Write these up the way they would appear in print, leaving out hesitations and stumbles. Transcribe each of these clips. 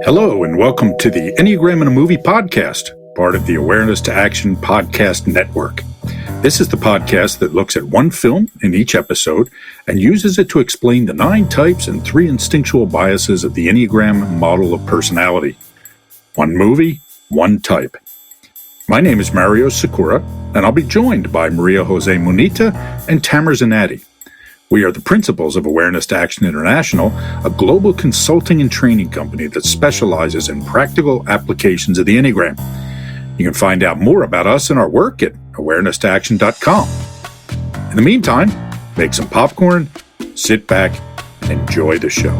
Hello, and welcome to the Enneagram in a Movie podcast, part of the Awareness to Action podcast network. This is the podcast that looks at one film in each episode and uses it to explain the 9 types and 3 instinctual biases of the Enneagram model of personality. One movie, one type. My name is Mario Sakura, and I'll be joined by Maria Jose Munita and Tamer Zanatti. We are the principals of Awareness to Action International, a global consulting and training company that specializes in practical applications of the Enneagram. You can find out more about us and our work at awareness-to-action.com. In the meantime, make some popcorn, sit back, and enjoy the show.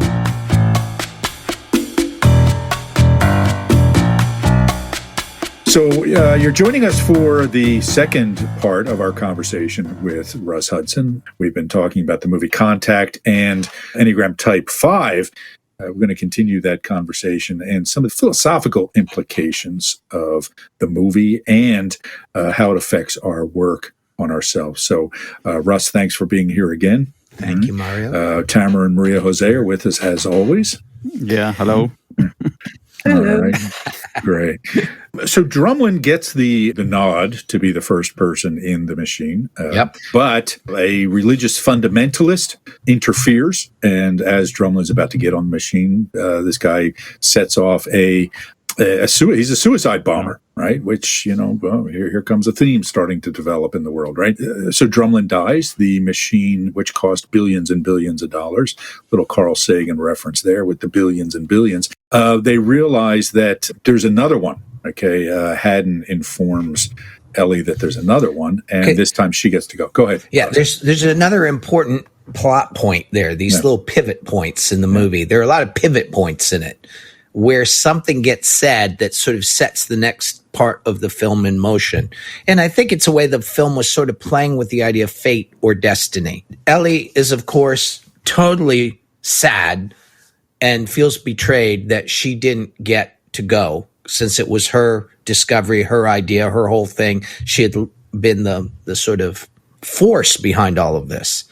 So you're joining us for the second part of our conversation with Russ Hudson. We've been talking about the movie Contact and Ennea-Type 5. We're going to continue that conversation and some of the philosophical implications of the movie and how it affects our work on ourselves. So, Russ, thanks for being here again. Thank you, Mario. Tamer and Maria Jose are with us as always. Yeah, hello. Hello. All right. Great. So Drumlin gets the nod to be the first person in the machine. But a religious fundamentalist interferes, and as Drumlin's about to get on the machine, this guy sets off he's a suicide bomber, right? Which, here comes a theme starting to develop in the world, right? So Drumlin dies. The machine, which cost billions and billions of dollars, little Carl Sagan reference there with the billions and billions. They realize that there's another one. Okay, Haddon informs Ellie that there's another one, and this time she gets to go. Go ahead. Yeah, there's another important plot point there. These little pivot points in the movie. There are a lot of pivot points in it, where something gets said that sort of sets the next part of the film in motion. And I think it's a way the film was sort of playing with the idea of fate or destiny. Ellie is, of course, totally sad and feels betrayed that she didn't get to go, since it was her discovery, her idea, her whole thing. She had been the sort of force behind all of this.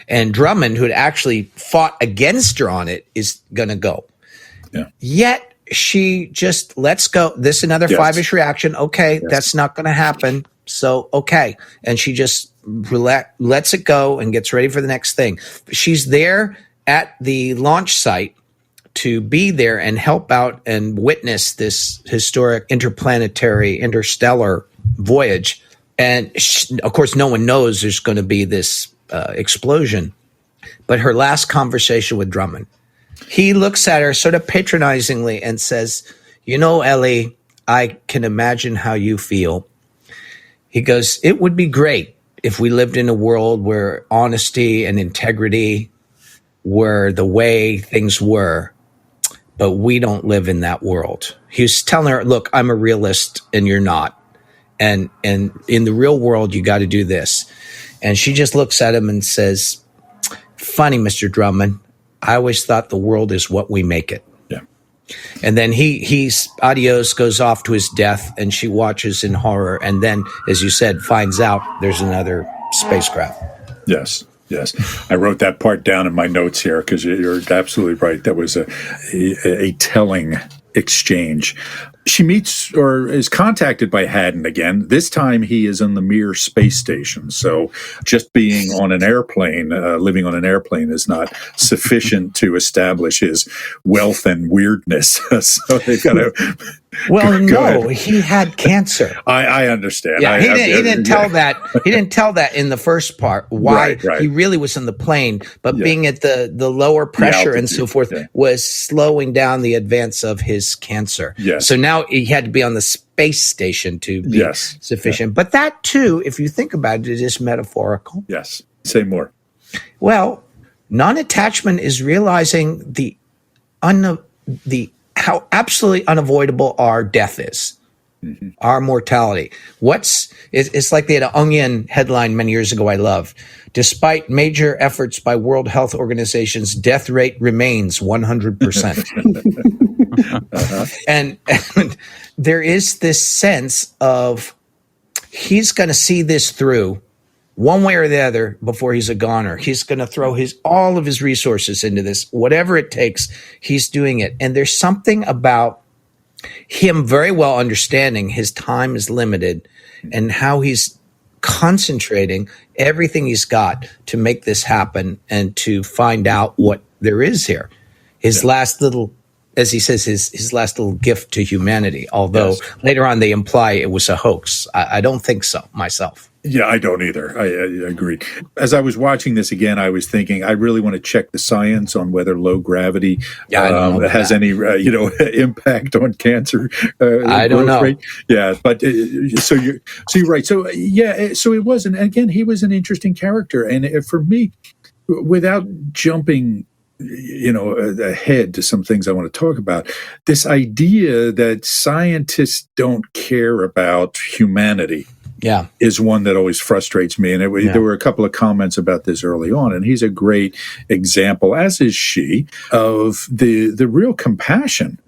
And Drummond, who had actually fought against her on it, is going to go. Yeah. Yet she just lets go. This is another 5-ish reaction. Okay, that's not going to happen. So, okay. And she just lets it go and gets ready for the next thing. She's there at the launch site to be there and help out and witness this historic interplanetary, interstellar voyage. And of course, no one knows there's going to be this explosion. But her last conversation with Drummond, he looks at her sort of patronizingly and says, Ellie, I can imagine how you feel. He goes, it would be great if we lived in a world where honesty and integrity were the way things were, but we don't live in that world. He's telling her, look, I'm a realist and you're not. And in the real world, you got to do this. And she just looks at him and says, funny, Mr. Drummond. I always thought the world is what we make it. Yeah. And then he's adios, goes off to his death, and she watches in horror. And then, as you said, finds out there's another spacecraft. Yes. I wrote that part down in my notes here because you're absolutely right. That was a telling exchange. She meets or is contacted by Haddon again. This time he is on the Mir space station. So just being on an airplane, living on an airplane is not sufficient to establish his wealth and weirdness. So they've got to... Well, no, he had cancer. I understand. Yeah, he didn't tell that. He didn't tell that in the first part. Why right. He really was on the plane, but being at the lower pressure and so forth was slowing down the advance of his cancer. Yes. So now he had to be on the space station to be sufficient. Yeah. But that too, if you think about it, is metaphorical. Yes. Say more. Well, non-attachment is realizing how absolutely unavoidable our death is, our mortality. It's like they had an Onion headline many years ago I love. Despite major efforts by World Health Organization's death rate remains 100%. And there is this sense of he's going to see this through one way or the other before he's a goner. He's going to throw all of his resources into this. Whatever it takes, he's doing it. And there's something about him very well understanding his time is limited and how he's concentrating everything he's got to make this happen and to find out what there is here. His last little, as he says, his last little gift to humanity, although later on they imply it was a hoax. I don't think so myself. Yeah, I don't either. I agree. As I was watching this again, I was thinking I really want to check the science on whether low gravity has any impact on cancer. I don't know. Rate. Yeah, but so you're right. So so it was, and again, he was an interesting character, and for me, without jumping ahead to some things I want to talk about, this idea that scientists don't care about humanity is one that always frustrates me. And there were a couple of comments about this early on, and he's a great example, as is she, of the real compassion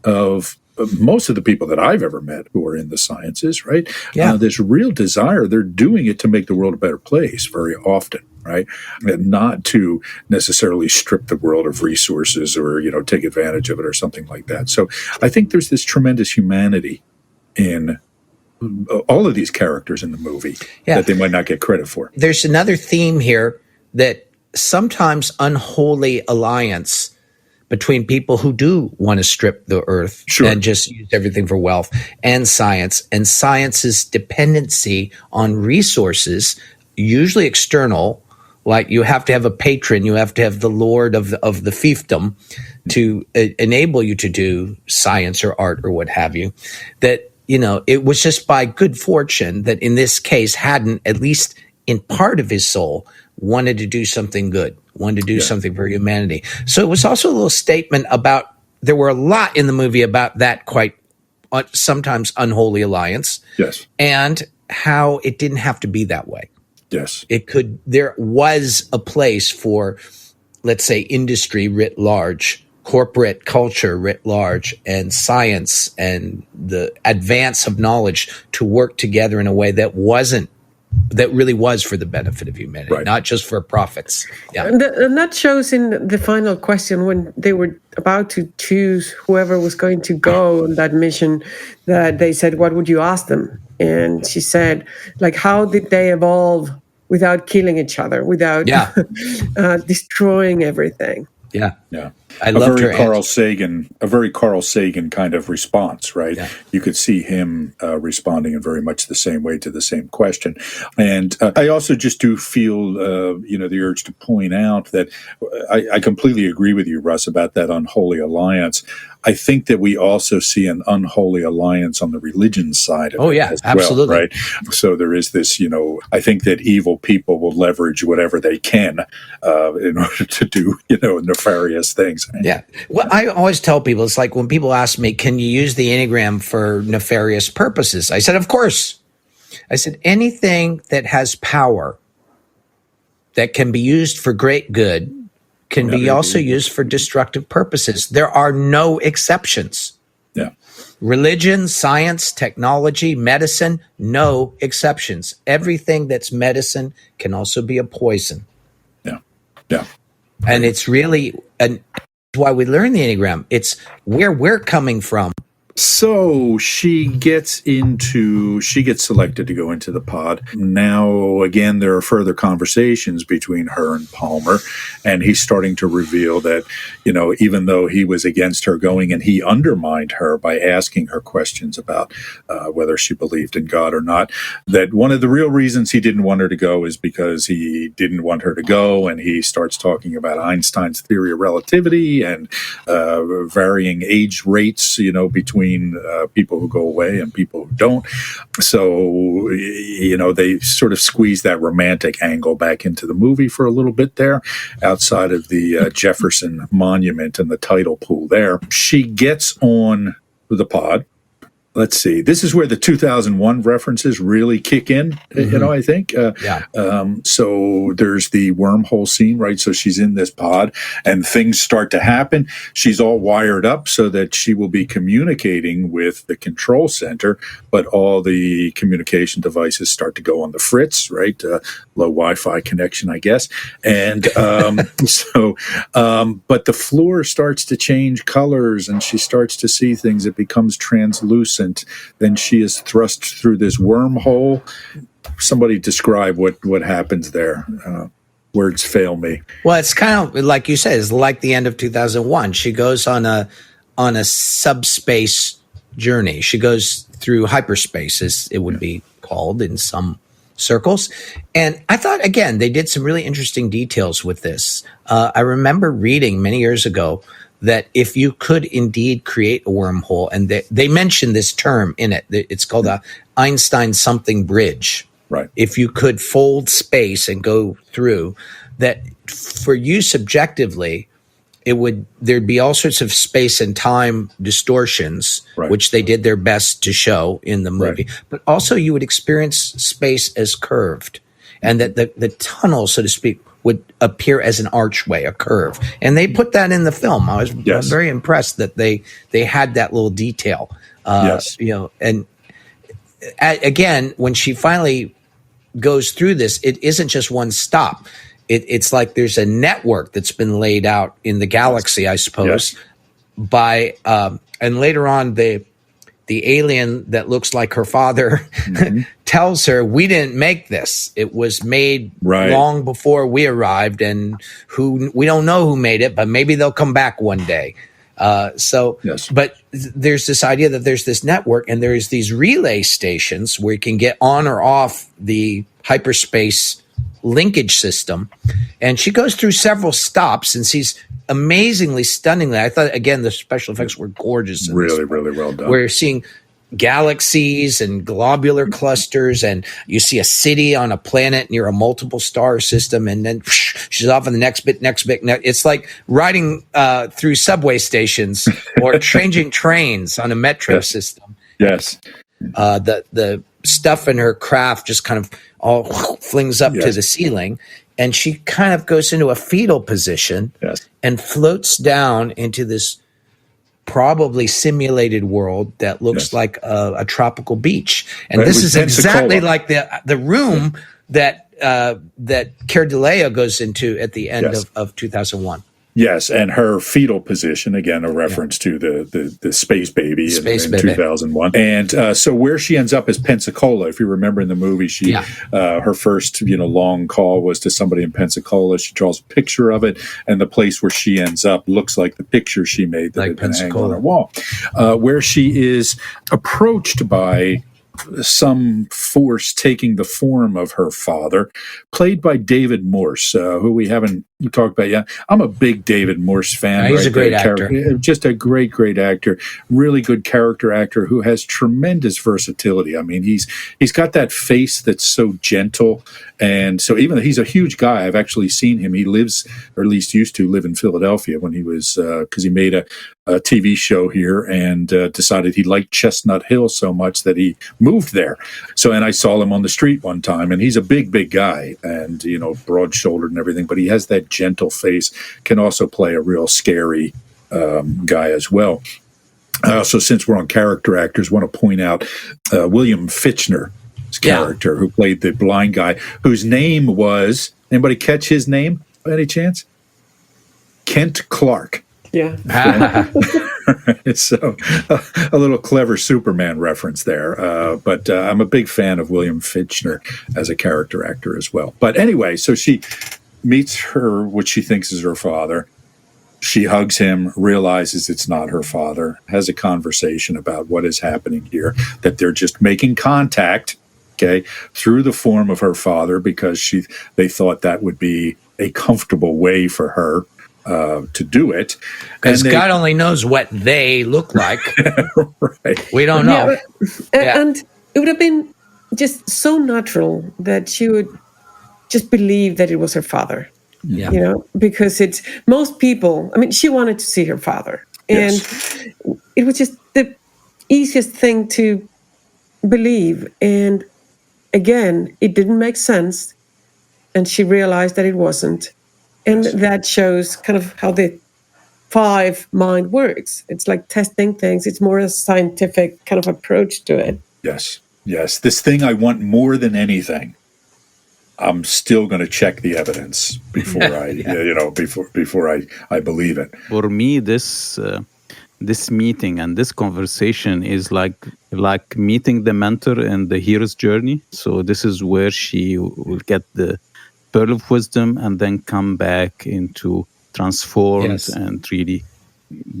of most of the people that I've ever met who are in the sciences, right? Yeah. This real desire, they're doing it to make the world a better place very often, right? And not to necessarily strip the world of resources or, take advantage of it or something like that. So I think there's this tremendous humanity in all of these characters in the movie that they might not get credit for. There's another theme here that sometimes unholy alliance between people who do want to strip the earth and just use everything for wealth and science's dependency on resources, usually external, like you have to have a patron, you have to have the lord of the fiefdom to enable you to do science or art or what have you, that it was just by good fortune that in this case Haddon, at least in part of his soul, wanted to do something good, wanted to do something for humanity. So it was also a little statement about, there were a lot in the movie about that quite sometimes unholy alliance. Yes. And how it didn't have to be that way. Yes. There was a place for, let's say, industry writ large, corporate culture writ large, and science and the advance of knowledge to work together in a way that really was for the benefit of humanity, not just for profits. Yeah. And that shows in the final question when they were about to choose whoever was going to go on that mission, that they said, what would you ask them? And she said, how did they evolve without killing each other, without destroying everything? Yeah. Yeah. I loved her a very Carl Sagan kind of response, right? Yeah. You could see him responding in very much the same way to the same question. And I also just do feel, the urge to point out that I completely agree with you, Russ, about that unholy alliance. I think that we also see an unholy alliance on the religion side of it as absolutely. well, right? So there is this, I think that evil people will leverage whatever they can in order to do, nefarious things. Yeah. Well, I always tell people, it's like when people ask me, can you use the Enneagram for nefarious purposes? I said, of course. I said, anything that has power that can be used for great good can be also used for destructive purposes. There are no exceptions. Yeah. Religion, science, technology, medicine, no exceptions. Everything that's medicine can also be a poison. Yeah. Yeah. And it's really why we learn the Enneagram. It's where we're coming from. So she gets selected to go into the pod. Now, again, there are further conversations between her and Palmer, and he's starting to reveal that, even though he was against her going, and he undermined her by asking her questions about whether she believed in God or not, that one of the real reasons he didn't want her to go is because he didn't want her to go, and he starts talking about Einstein's theory of relativity and varying age rates, between people who go away and people who don't. So, they sort of squeeze that romantic angle back into the movie for a little bit there, outside of the Jefferson Monument and the tidal pool there. She gets on the pod. let's see. This is where the 2001 references really kick in, I think. So there's the wormhole scene, right? So she's in this pod and things start to happen. She's all wired up so that she will be communicating with the control center, but all the communication devices start to go on the fritz, right? Low Wi-Fi connection, I guess. And but the floor starts to change colors and she starts to see things. It becomes translucent. Then she is thrust through this wormhole. Somebody describe what happens there. Words fail me. Well, it's kind of like you said, it's like the end of 2001. She goes on a subspace journey. She goes through hyperspace, as it would be called in some circles. And I thought, again, they did some really interesting details with this. I remember reading many years ago that if you could indeed create a wormhole, and they mentioned this term in it, it's called a Einstein something bridge. Right. If you could fold space and go through that, for you subjectively, there'd be all sorts of space and time distortions, right, which they did their best to show in the movie. Right. But also you would experience space as curved, and that the tunnel, so to speak, would appear as an archway, a curve. And they put that in the film. I was very impressed that they had that little detail. And again, when she finally goes through this, it isn't just one stop. It's like there's a network that's been laid out in the galaxy, I suppose, by and later on the alien that looks like her father tells her, we didn't make this. It was made long before we arrived, and we don't know who made it, but maybe they'll come back one day. But there's this idea that there's this network and there's these relay stations where you can get on or off the hyperspace linkage system. And she goes through several stops and sees amazingly, stunningly. I thought, again, the special effects were gorgeous. Really well done. We're seeing galaxies and globular clusters, and you see a city on a planet near a multiple star system, and then she's off on the next bit. It's like riding through subway stations or changing trains on a metro system. Yes. The stuff in her craft just kind of all flings up to the ceiling, and she kind of goes into a fetal position and floats down into this probably simulated world that looks like a tropical beach. And this is exactly like the room that Keir Dullea goes into at the end of 2001. Yes, and her fetal position, again, a reference to the space baby in 2001. And so where she ends up is Pensacola. If you remember in the movie, her first long call was to somebody in Pensacola. She draws a picture of it, and the place where she ends up looks like the picture she made that had been hanging on her wall. Where she is approached by some force taking the form of her father, played by David Morse, who we haven't talked about yet. I'm a big David Morse fan. He's a great actor. Just a great actor. Really good character actor who has tremendous versatility. I mean, he's got that face that's so gentle. And so even though he's a huge guy, I've actually seen him. He lives, or at least used to live in Philadelphia when he was, because he made a TV show here and decided he liked Chestnut Hill so much that he moved there. So, and I saw him on the street one time, and he's a big guy and, broad-shouldered and everything, but he has that gentle face, can also play a real scary guy as well. So since we're on character actors, I want to point out William Fichtner's character, who played the blind guy, whose name was, anybody catch his name by any chance? Kent Clark. Yeah. So a little clever Superman reference there. But I'm a big fan of William Fichtner as a character actor as well. But anyway, so she meets what she thinks is her father. She hugs him, realizes it's not her father, has a conversation about what is happening here, that they're just making contact, through the form of her father, because they thought that would be a comfortable way for her to do it. Because God only knows what they look like. Right. We don't know. And it would have been just so natural that she would just believe that it was her father. Yeah. Because it's most people, I mean, she wanted to see her father. And it was just easiest thing to believe. And again, it didn't make sense. And she realized that it wasn't. And that shows kind of how the five mind works. It's like testing things. It's more a scientific kind of approach to it. Yes. Yes. This thing I want more than anything. I'm still going to check the evidence before I believe it. For me, this meeting and this conversation is like meeting the mentor in the hero's journey. So this is where she will get the pearl of wisdom and then come back into transformed and really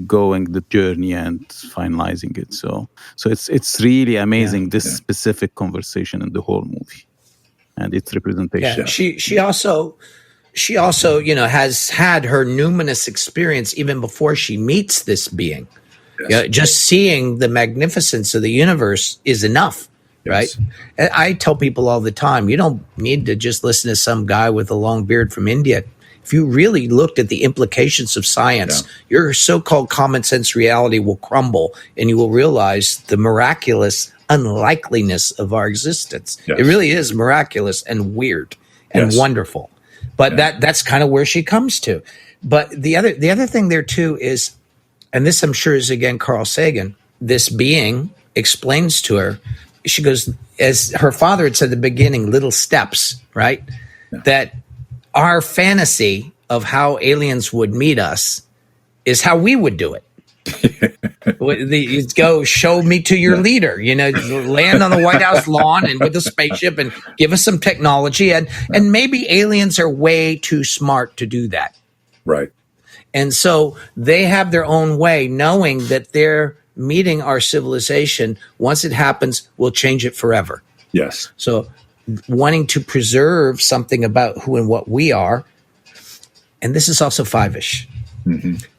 going the journey and finalizing it. So it's really amazing, this specific conversation in the whole movie and its representation. Yeah. She also, has had her numinous experience even before she meets this being. Yes. Just seeing the magnificence of the universe is enough, right? And I tell people all the time, you don't need to just listen to some guy with a long beard from India. If you really looked at the implications of science, your so-called common sense reality will crumble and you will realize the miraculous unlikeliness of our existence. Yes. It really is miraculous and weird and wonderful. But that's kind of where she comes to. But the other thing there too is, and this I'm sure is again Carl Sagan, this being explains to her, she goes, as her father had said at the beginning, little steps, right? Yeah. That our fantasy of how aliens would meet us is how we would do it. You go show me to your leader, land on the White House lawn and with a spaceship and give us some technology. And maybe aliens are way too smart to do that. Right. And so they have their own way, knowing that they're meeting our civilization. Once it happens, we'll change it forever. Yes. So wanting to preserve something about who and what we are. And this is also five-ish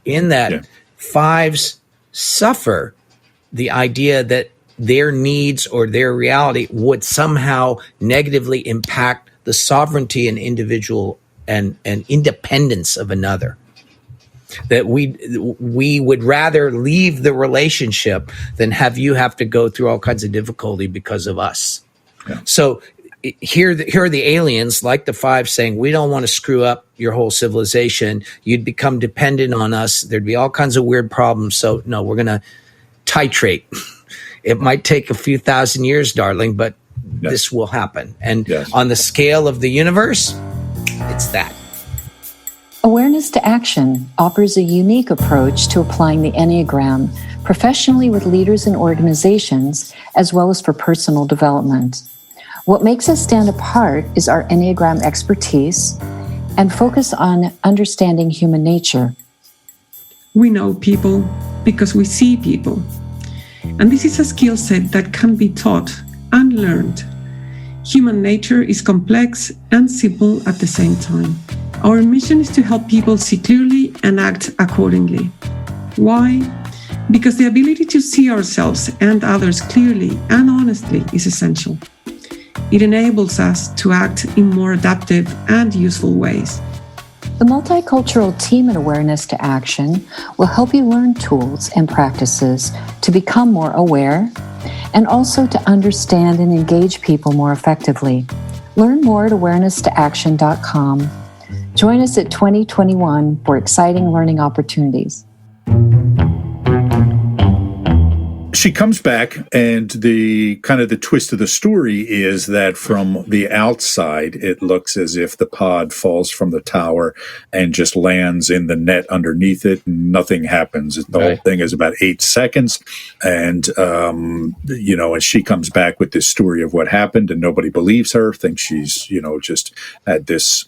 in that fives suffer the idea that their needs or their reality would somehow negatively impact the sovereignty and individual and independence of another. That we would rather leave the relationship than have you have to go through all kinds of difficulty because of us. Yeah. So here are the aliens, like the five, saying, we don't want to screw up your whole civilization. You'd become dependent on us. There'd be all kinds of weird problems. So, no, we're going to titrate. It might take a few thousand years, darling, but this will happen. And on the scale of the universe, it's that. Awareness to Action offers a unique approach to applying the Enneagram professionally with leaders and organizations, as well as for personal development. What makes us stand apart is our Enneagram expertise and focus on understanding human nature. We know people because we see people. And this is a skill set that can be taught and learned. Human nature is complex and simple at the same time. Our mission is to help people see clearly and act accordingly. Why? Because the ability to see ourselves and others clearly and honestly is essential. It enables us to act in more adaptive and useful ways. The Multicultural Team in Awareness to Action will help you learn tools and practices to become more aware and also to understand and engage people more effectively. Learn more at awareness-to-action.com. Join us at 2021 for exciting learning opportunities. She comes back, and the twist of the story is that from the outside, it looks as if the pod falls from the tower and just lands in the net underneath it. Nothing happens. The whole thing is about 8 seconds. And, and she comes back with this story of what happened, and nobody believes her, thinks she's, just had this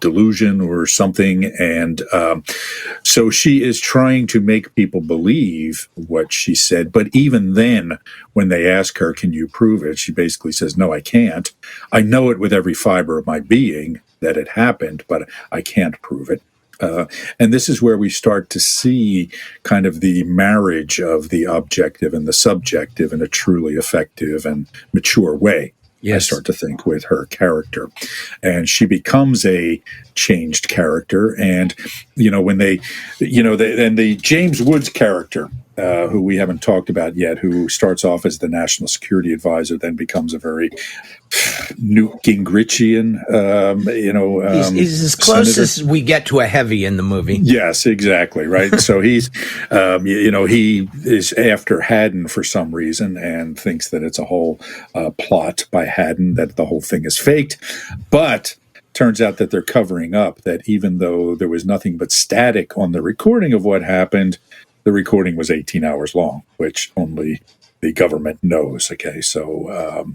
delusion or something. And so she is trying to make people believe what she said. But even then, when they ask her, can you prove it? She basically says, no, I can't. I know it with every fiber of my being that it happened, but I can't prove it. And this is where we start to see kind of the marriage of the objective and the subjective in a truly effective and mature way. Yes. I start to think with her character, and she becomes a changed character. And, when the James Woods character who we haven't talked about yet, who starts off as the national security advisor, then becomes a very Newt Gingrichian, he's as close senator. as we get to a heavy in the movie. Yes, exactly. Right. So he's, he is after Haddon for some reason and thinks that it's a whole plot by Haddon, that the whole thing is faked. But turns out that they're covering up that even though there was nothing but static on the recording of what happened, the recording was 18 hours long, which only the government knows. Okay, so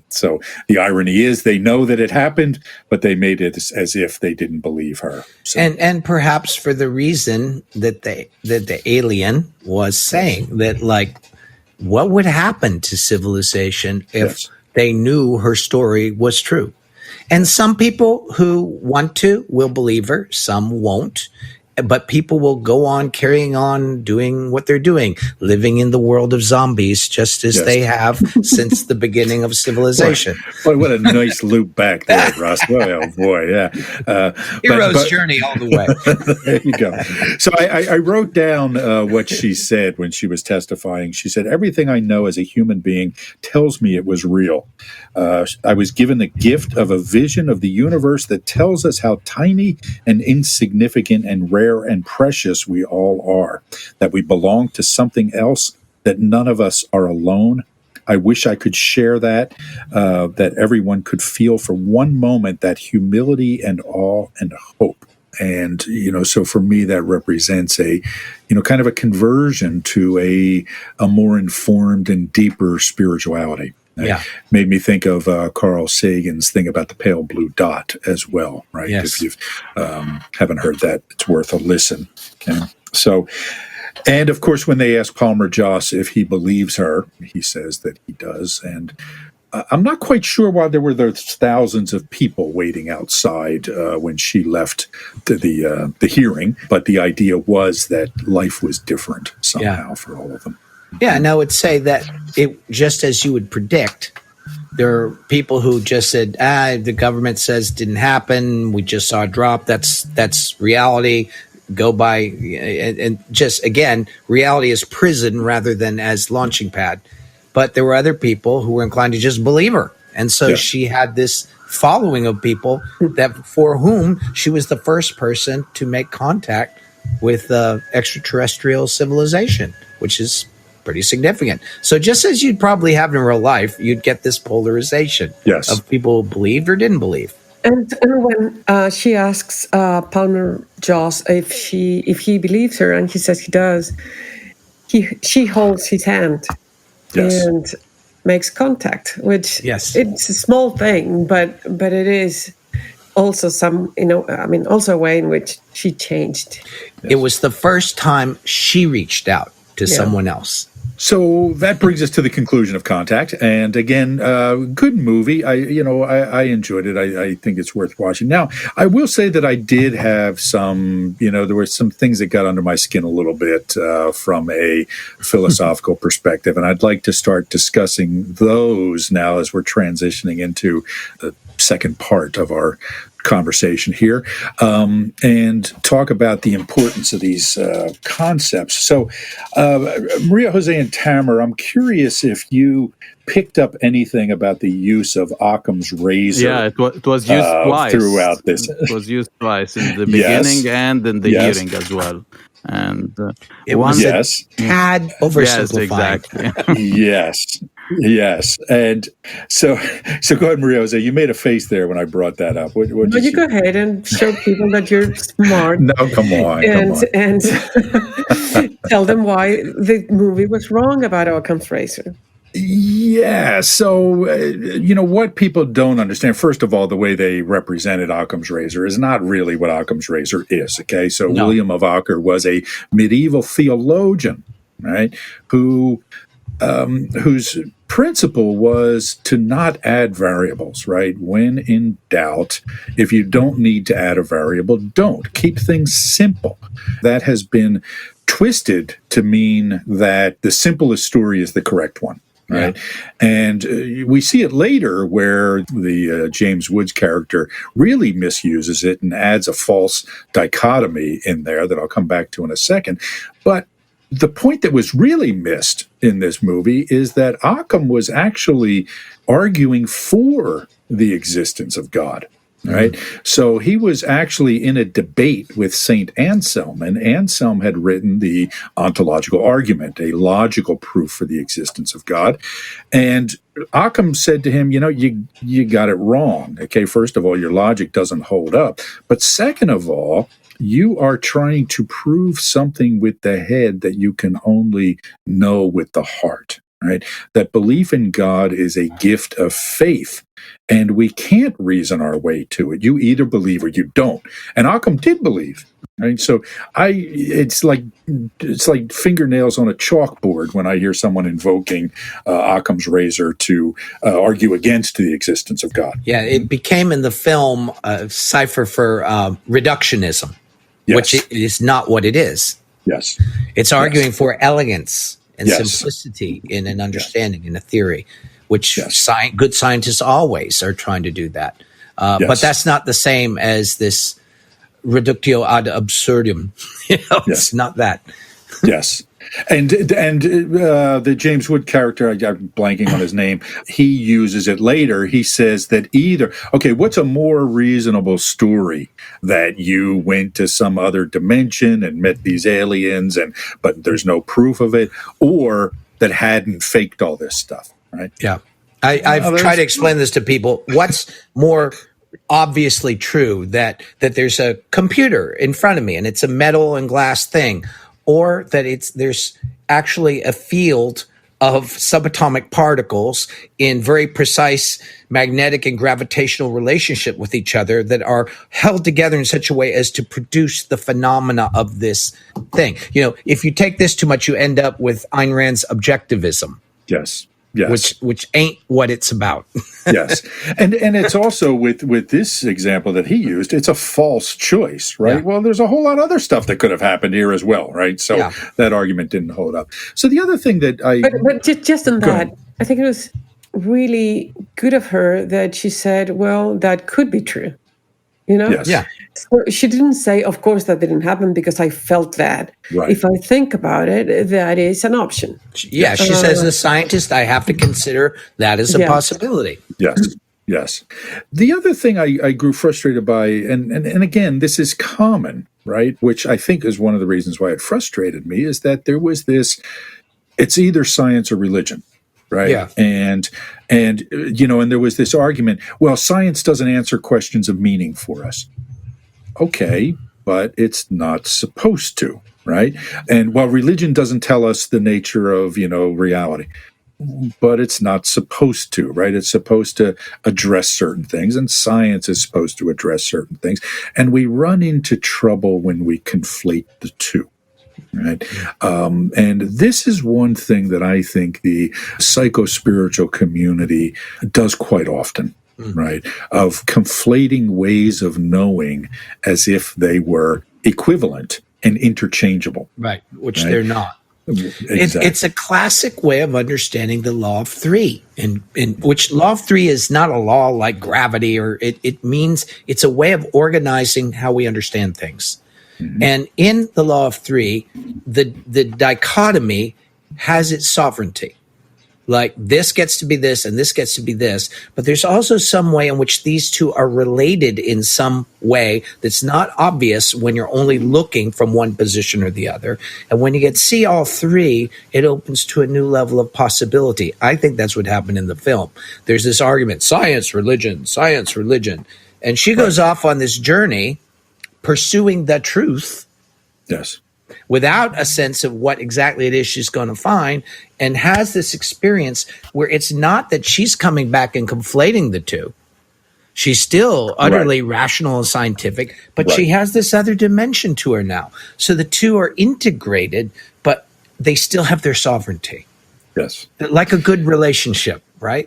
the irony is they know that it happened, but they made it as if they didn't believe her. So. And perhaps for the reason that the alien was saying that, like, what would happen to civilization if they knew her story was true? And some people who want to will believe her, some won't. But people will go on carrying on doing what they're doing, living in the world of zombies, just as they have since the beginning of civilization. Boy, what a nice loop back there, Russ. Oh, boy, yeah. Hero's journey all the way. There you go. So I wrote down what she said when she was testifying. She said, "Everything I know as a human being tells me it was real. I was given the gift of a vision of the universe that tells us how tiny and insignificant and rare and precious we all are, that we belong to something else, that none of us are alone. I wish I could share that, that everyone could feel for one moment that humility and awe and hope." And, so for me, that represents a, kind of a conversion to a more informed and deeper spirituality. Yeah. Made me think of Carl Sagan's thing about the pale blue dot as well, right? Yes. If you haven't heard that, it's worth a listen. Okay? So, and of course, when they ask Palmer Joss if he believes her, he says that he does. And I'm not quite sure why there were those thousands of people waiting outside when she left the hearing, but the idea was that life was different somehow for all of them. Yeah, and I would say that it, just as you would predict, there are people who just said, the government says it didn't happen. We just saw a drop. That's reality. Go by. And just, again, reality is prison rather than as launching pad. But there were other people who were inclined to just believe her. And so she had this following of people that for whom she was the first person to make contact with extraterrestrial civilization, which is pretty significant. So just as you'd probably have in real life, you'd get this polarization of people who believed or didn't believe. And when she asks Palmer Joss if he believes her, and he says he does, she holds his hand and makes contact, which it's a small thing, but it is also also a way in which she changed. It was the first time she reached out to someone else. So that brings us to the conclusion of Contact. And again, good movie. I enjoyed it. I think it's worth watching. Now, I will say that I did have some, there were some things that got under my skin a little bit from a philosophical perspective. And I'd like to start discussing those now as we're transitioning into the second part of our conversation here, and talk about the importance of these concepts. So, Maria Jose and Tamer, I'm curious if you picked up anything about the use of Occam's razor. Yeah, it was used twice throughout this. It was used twice in the beginning and in the hearing as well. And it was a tad oversimplified. Exactly. Yes. And so go ahead, Maria Jose. You made a face there when I brought that up. What you go ahead and show people that you're smart. No, come on. And tell them why the movie was wrong about Occam's razor. Yeah. So, what people don't understand, first of all, the way they represented Occam's razor is not really what Occam's razor is. Okay. So William of Ockham was a medieval theologian, right? Whose principle was to not add variables, right? When in doubt, if you don't need to add a variable, don't. Keep things simple. That has been twisted to mean that the simplest story is the correct one. Right. Yeah. And we see it later where the James Woods character really misuses it and adds a false dichotomy in there that I'll come back to in a second. But the point that was really missed in this movie is that Occam was actually arguing for the existence of God. Right. So he was actually in a debate with St. Anselm, and Anselm had written the ontological argument, a logical proof for the existence of God. And Occam said to him, you got it wrong. Okay, first of all, your logic doesn't hold up. But second of all, you are trying to prove something with the head that you can only know with the heart. Right? That belief in God is a gift of faith, and we can't reason our way to it. You either believe or you don't. And Occam did believe. Right? So it's like fingernails on a chalkboard when I hear someone invoking Occam's razor to argue against the existence of God. Yeah, it became in the film a cipher for reductionism, which is not what it is. Yes. It's arguing for elegance and simplicity in an understanding, in a theory, which good scientists always are trying to do that. But that's not the same as this reductio ad absurdum. It's not that. Yes. And the James Wood character, I'm blanking on his name, he uses it later. He says that what's a more reasonable story? That you went to some other dimension and met these aliens, but there's no proof of it, or that hadn't faked all this stuff, right? Yeah. I've tried to explain this to people. What's more obviously true, that there's a computer in front of me and it's a metal and glass thing, or that there's actually a field of subatomic particles in very precise magnetic and gravitational relationship with each other that are held together in such a way as to produce the phenomena of this thing. If you take this too much, you end up with Ayn Rand's objectivism. Yes. Yes. Which ain't what it's about. Yes. And it's also with this example that he used, it's a false choice, right? Yeah. Well, there's a whole lot of other stuff that could have happened here as well, right? So that argument didn't hold up. So the other thing that But just on that, I think it was really good of her that she said, well, that could be true. Yes. Yeah. So she didn't say, of course, that didn't happen because I felt that. Right. If I think about it, that is an option. Yeah, she says, as a scientist, I have to consider that as a possibility. Yes. Yes. The other thing I grew frustrated by, and again, this is common, right? Which I think is one of the reasons why it frustrated me, is that there was this, it's either science or religion. Right. Yeah. And there was this argument, well, science doesn't answer questions of meaning for us. Okay, but it's not supposed to. Right. And while religion doesn't tell us the nature of, reality, but it's not supposed to. Right. It's supposed to address certain things, and science is supposed to address certain things. And we run into trouble when we conflate the two. Right. And this is one thing that I think the psycho-spiritual community does quite often, right? Of conflating ways of knowing as if they were equivalent and interchangeable. Right, which they're not. Exactly. It's a classic way of understanding the law of three, in which law of three is not a law like gravity, or it means it's a way of organizing how we understand things. Mm-hmm. And in the law of three, the dichotomy has its sovereignty. Like this gets to be this and this gets to be this. But there's also some way in which these two are related in some way that's not obvious when you're only looking from one position or the other. And when you get to see all three, it opens to a new level of possibility. I think that's what happened in the film. There's this argument, science, religion. And she goes off on this journey pursuing the truth. Yes. Without a sense of what exactly it is she's going to find, and has this experience where it's not that she's coming back and conflating the two. She's still utterly rational and scientific, but she has this other dimension to her now. So the two are integrated, but they still have their sovereignty. Yes. Like a good relationship, right?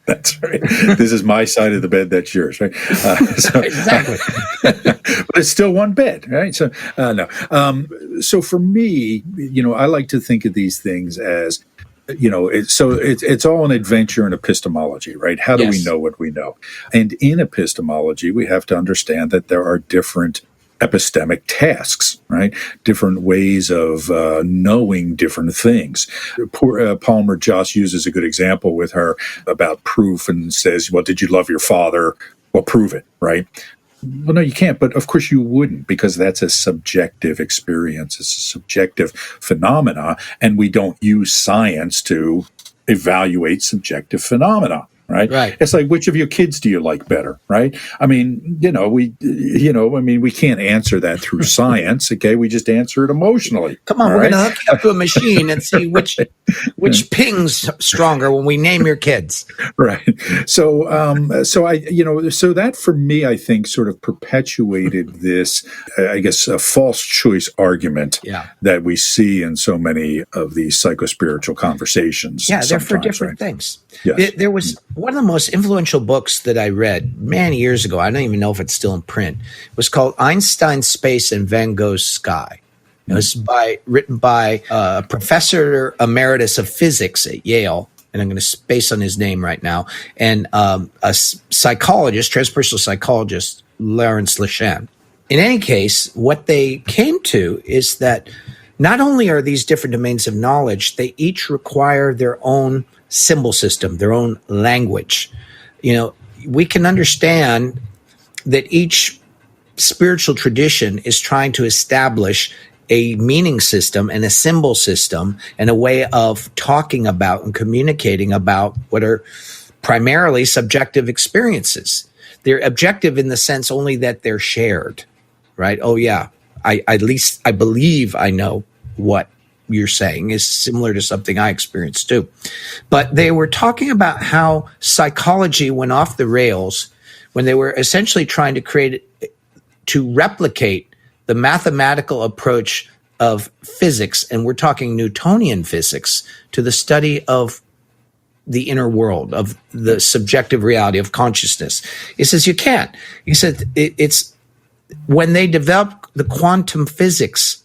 That's right. This is my side of the bed. That's yours, right? Exactly. But it's still one bed, right? So, no. So for me, I like to think of these things as, it's all an adventure in epistemology, right? How do we know what we know? And in epistemology, we have to understand that there are different epistemic tasks, right? Different ways of knowing different things. Palmer Joss uses a good example with her about proof and says, well, did you love your father? Well, prove it, right? Well, no, you can't, but of course you wouldn't, because that's a subjective experience. It's a subjective phenomena, and we don't use science to evaluate subjective phenomena. Right. It's like, which of your kids do you like better? Right. I mean, we can't answer that through science. Okay. We just answer it emotionally. Come on. We're going to hook you up to a machine and see which ping's stronger when we name your kids. Right. So that for me, I think sort of perpetuated this, I guess, a false choice argument that we see in so many of these psychospiritual conversations. Yeah. They're for different things. Yes. There was one of the most influential books that I read many years ago. I don't even know if it's still in print. It was called Einstein's Space and Van Gogh's Sky. It was written by a professor emeritus of physics at Yale, and I'm going to space on his name right now, and a psychologist, transpersonal psychologist, Lawrence Lashan. In any case, what they came to is that not only are these different domains of knowledge, they each require their own symbol system, their own language. We can understand that each spiritual tradition is trying to establish a meaning system and a symbol system and a way of talking about and communicating about what are primarily subjective experiences. They're objective in the sense only that they're shared, right? Oh yeah, at least I believe I know what you're saying is similar to something I experienced too. But they were talking about how psychology went off the rails when they were essentially trying to replicate the mathematical approach of physics, and we're talking Newtonian physics, to the study of the inner world, of the subjective reality of consciousness. He says, you can't. He said, it's when they developed the quantum physics,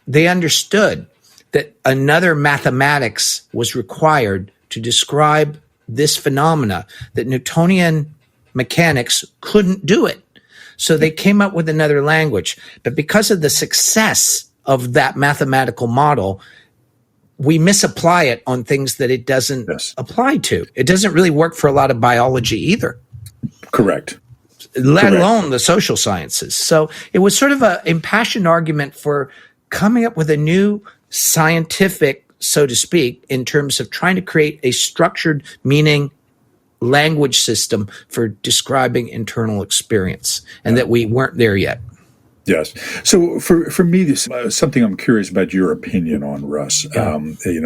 they understood that another mathematics was required to describe this phenomena, that Newtonian mechanics couldn't do it. So they came up with another language. But because of the success of that mathematical model, we misapply it on things that it doesn't apply to. It doesn't really work for a lot of biology either. Correct. Let alone the social sciences. So it was sort of an impassioned argument for coming up with a new scientific, so to speak, in terms of trying to create a structured meaning language system for describing internal experience, and that we weren't there yet. Yes. So for me, this something I'm curious about your opinion on, Russ.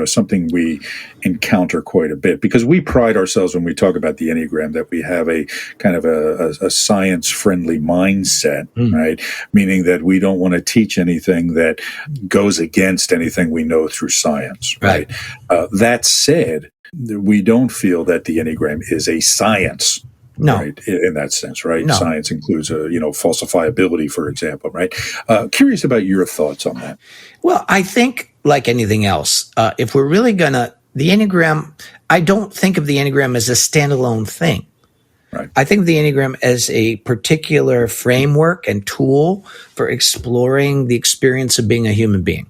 Something we encounter quite a bit, because we pride ourselves when we talk about the Enneagram that we have a kind of a science-friendly mindset, right? Meaning that we don't want to teach anything that goes against anything we know through science, right? That said, we don't feel that the Enneagram is a science. No. Right, in that sense, right? No. Science includes, falsifiability, for example, right? Curious about your thoughts on that. Well, I think, like anything else, if we're really the Enneagram, I don't think of the Enneagram as a standalone thing. Right. I think of the Enneagram as a particular framework and tool for exploring the experience of being a human being.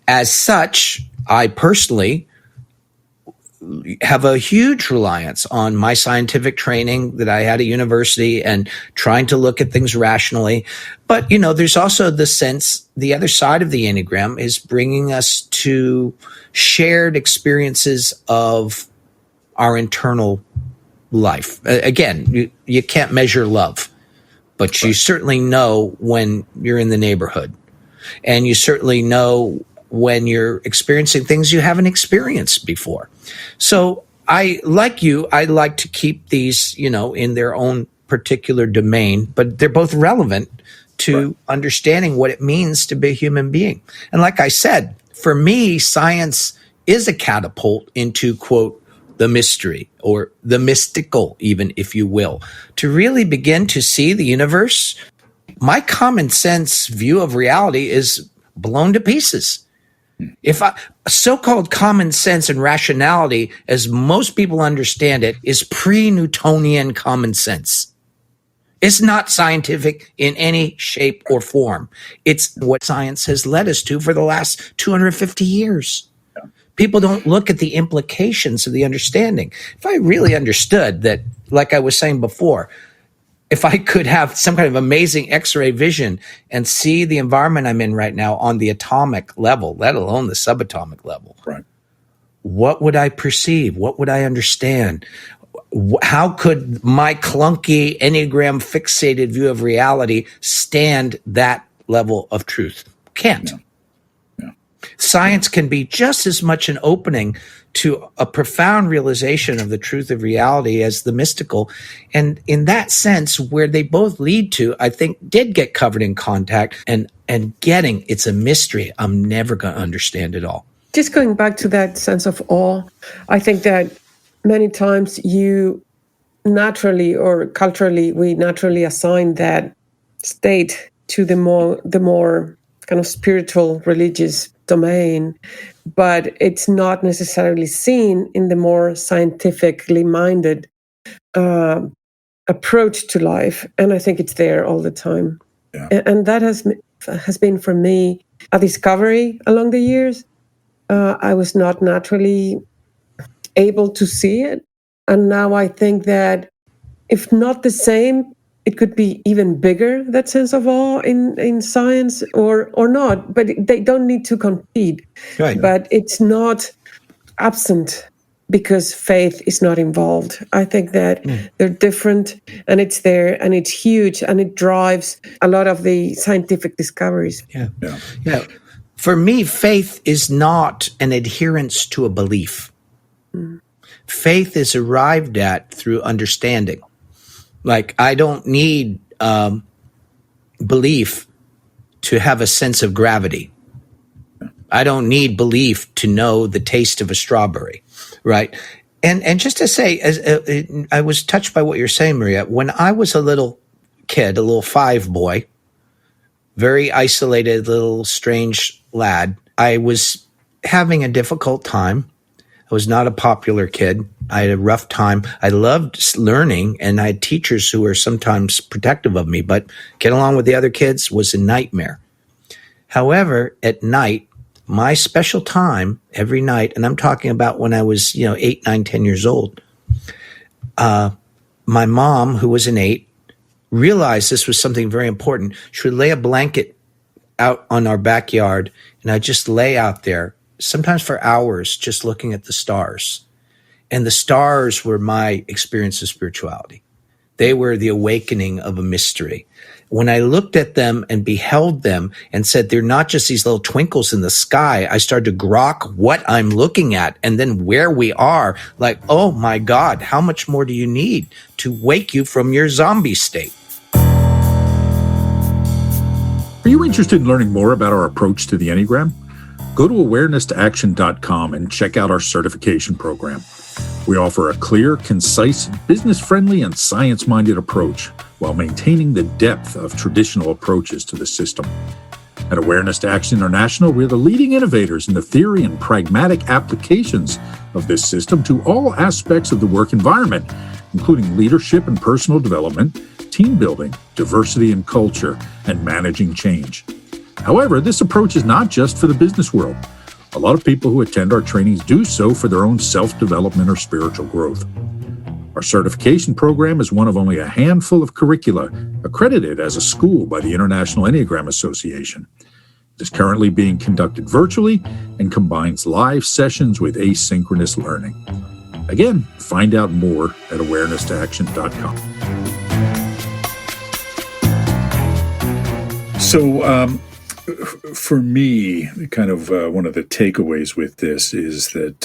As such, I personally have a huge reliance on my scientific training that I had at university and trying to look at things rationally. But, there's also the sense, the other side of the Enneagram is bringing us to shared experiences of our internal life. Again, you can't measure love, but you certainly know when you're in the neighborhood, and you certainly know when you're experiencing things you haven't experienced before. So I like to keep these, in their own particular domain, but they're both relevant to understanding what it means to be a human being. And like I said, for me, science is a catapult into, quote, the mystery, or the mystical, even, if you will, to really begin to see the universe. My common sense view of reality is blown to pieces. If so-called common sense and rationality, as most people understand it, is pre-Newtonian common sense. It's not scientific in any shape or form. It's what science has led us to for the last 250 years. People don't look at the implications of the understanding. If I really understood that, like I was saying before, if I could have some kind of amazing X-ray vision and see the environment I'm in right now on the atomic level, let alone the subatomic level, Right. what would I perceive? What would I understand? How could my clunky Enneagram fixated view of reality stand that level of truth? Can't. Yeah. Science can be just as much an opening to a profound realization of the truth of reality as the mystical. And in that sense, where they both lead to, I think, did get covered in contact and getting it's a mystery. I'm never going to understand it all. Just going back to that sense of awe, I think that many times you naturally or culturally, we naturally assign that state to the more kind of spiritual, religious domain, but it's not necessarily seen in the more scientifically minded approach to life. And I think it's there all the time. Yeah. And that has been for me a discovery along the years. I was not naturally able to see it. And now I think that if not the same, it could be even bigger, that sense of awe in science or not. But they don't need to compete. Right. But it's not absent because faith is not involved. I think that they're different and it's there and it's huge and it drives a lot of the scientific discoveries. Yeah. For me, faith is not an adherence to a belief. Faith is arrived at through understanding. Like, I don't need belief to have a sense of gravity. I don't need belief to know the taste of a strawberry, right? And just to say, I was touched by what you're saying, Maria. When I was a little kid, a little 5 boy, very isolated, little strange lad, I was having a difficult time. I was not a popular kid. I had a rough time. I loved learning, and I had teachers who were sometimes protective of me, but get along with the other kids was a nightmare. However, at night, my special time every night, and I'm talking about when I was, 8, 9, 10 years old, my mom, who was an 8, realized this was something very important. She would lay a blanket out on our backyard, and I'd just lay out there, sometimes for hours, just looking at the stars. And the stars were my experience of spirituality. They were the awakening of a mystery. When I looked at them and beheld them and said, they're not just these little twinkles in the sky, I started to grok what I'm looking at and then where we are. Like, oh my God, how much more do you need to wake you from your zombie state? Are you interested in learning more about our approach to the Enneagram? Go to awareness-to-action.com and check out our certification program. We offer a clear, concise, business-friendly, and science-minded approach while maintaining the depth of traditional approaches to the system. At Awareness to Action International, we're the leading innovators in the theory and pragmatic applications of this system to all aspects of the work environment, including leadership and personal development, team building, diversity and culture, and managing change. However, this approach is not just for the business world. A lot of people who attend our trainings do so for their own self-development or spiritual growth. Our certification program is one of only a handful of curricula accredited as a school by the International Enneagram Association. It is currently being conducted virtually and combines live sessions with asynchronous learning. Again, find out more at awareness-to-action.com. So, for me, kind of one of the takeaways with this is that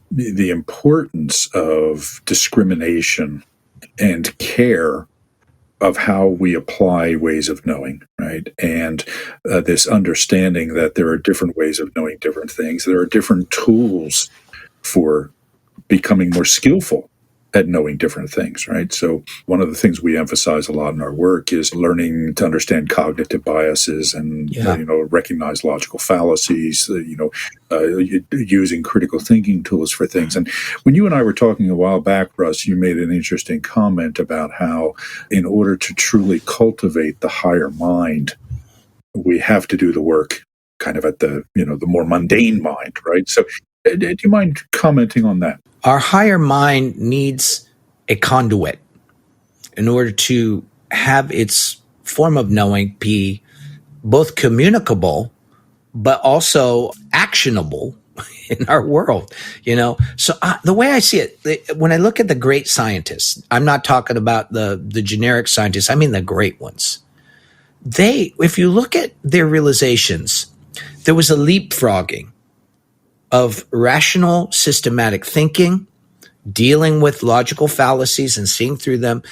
the importance of discrimination and care of how we apply ways of knowing, right? And this understanding that there are different ways of knowing different things. There are different tools for becoming more skillful at knowing different things, right? So one of the things we emphasize a lot in our work is learning to understand cognitive biases and, recognize logical fallacies, using critical thinking tools for things. And when you and I were talking a while back, Russ, you made an interesting comment about how in order to truly cultivate the higher mind, we have to do the work kind of at the more mundane mind, right? So do you mind commenting on that? Our higher mind needs a conduit in order to have its form of knowing be both communicable, but also actionable in our world, So the way I see it, when I look at the great scientists, I'm not talking about the generic scientists, I mean the great ones. If you look at their realizations, there was a leapfrogging of rational, systematic thinking, dealing with logical fallacies and seeing through them.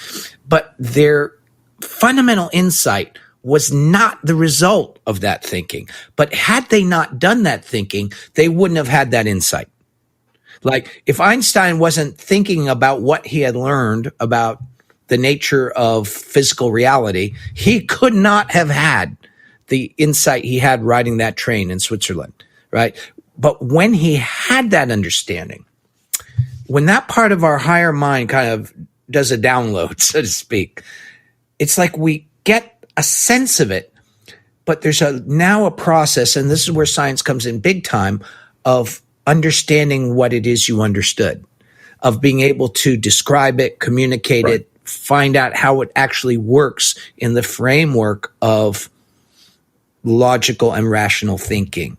But their fundamental insight was not the result of that thinking. But had they not done that thinking, they wouldn't have had that insight. Like if Einstein wasn't thinking about what he had learned about the nature of physical reality, he could not have had the insight he had riding that train in Switzerland, right? But when he had that understanding, when that part of our higher mind kind of does a download, so to speak, it's like we get a sense of it, but there's now a process, and this is where science comes in big time, of understanding what it is you understood, of being able to describe it, communicate it, find out how it actually works in the framework of logical and rational thinking.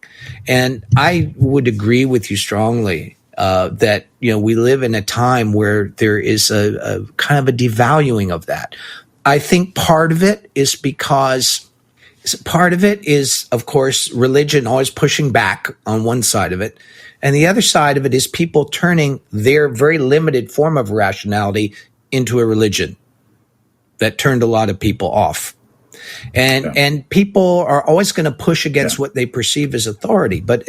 And I would agree with you strongly that we live in a time where there is a kind of a devaluing of that. I think part of it is of course, religion always pushing back on one side of it. And the other side of it is people turning their very limited form of rationality into a religion that turned a lot of people off. And people are always going to push against what they perceive as authority. But